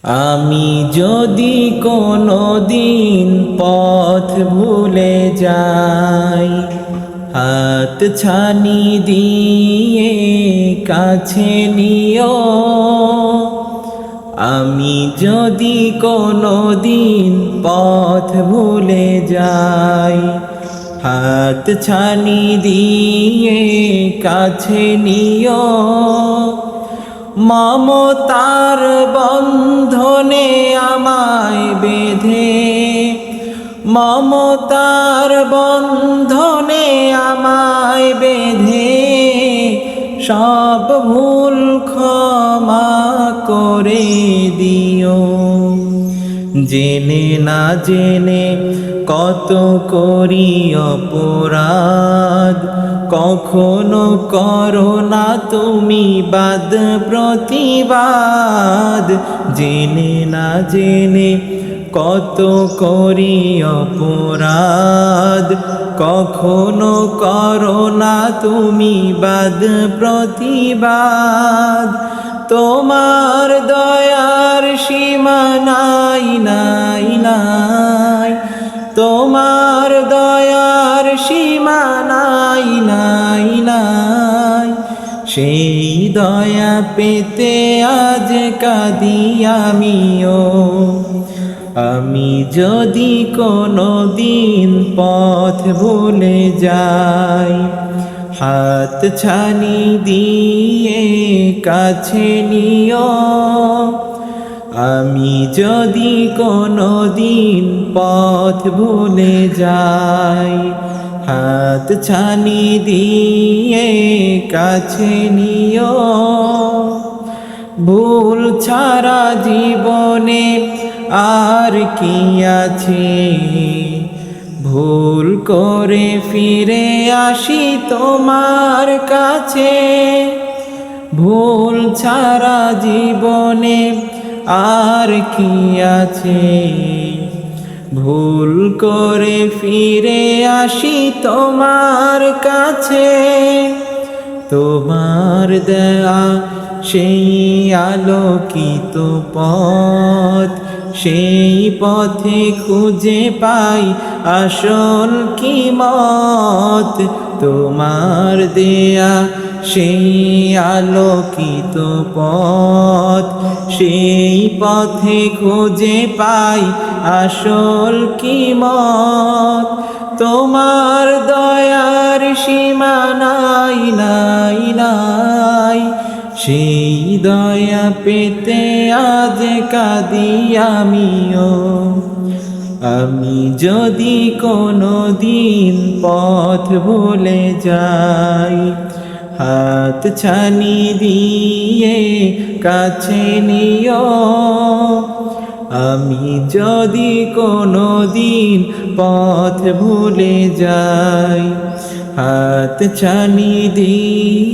আমি যদি কোনো দিন পথ ভুলে যাই, হাত ছানি দিয়ে কাছে নিও। আমি যদি কোনো দিন পথ ভুলে যাই, হাত ছানি দিয়ে কাছে নিও। মমতার বন্ধনে আমায় বেঁধে, মমতার বন্ধনে আমায় বেঁধে, সব ভুল ক্ষমা করে দিও। জেনে না জেনে কত করি অপরাধ, কখনো করো না তুমি বাদ প্রতিবাদ। জেনে না জেনে কত করি অপরাধ, কখনো করো না তুমি বাদ প্রতিবাদ। তোমার দয়ার সীমা নাই নাই নাই, তোমার দয়ার সীমা নাই নাই নাই। সেই দয়া পেতে আজ কাঁদি আমিও। আমি যদি কোনো দিন পথ ভুলে যাই, হাত ছানি দিয়ে কাছে নিও। আমি যদি কোনো দিন পথ ভুলে যাই, হাত ছানি দিয়ে কাছে নিও। ভুল ছাড়া জীবনে আর কি আছে, ভুল করে ফিরে আসি তোমার কাছে। ভুল ছাড়া জীবনে আর কি আছে, ভুল করে ফিরে আসি তোমার কাছে। তোমার দেয়া সেই আলোকিত পথ, সেই পথে খুঁজে পাই আসল কিমত। তোমার দেয়া সেই আলোকিত পথ, সেই পথে খুঁজে পাই আসল কিমত। তোমার দয়ার সীমা নাই নাই নাই, সেই দয়া পেতে আজ কাঁদি আমিও। আমি যদি কোনো দিন পথ ভুলে যাই, হাত ছানি দিয়ে কাছে নিও। আমি যদি কোনো দিন পথ ভুলে যাই, হাত ছানি দিয়ে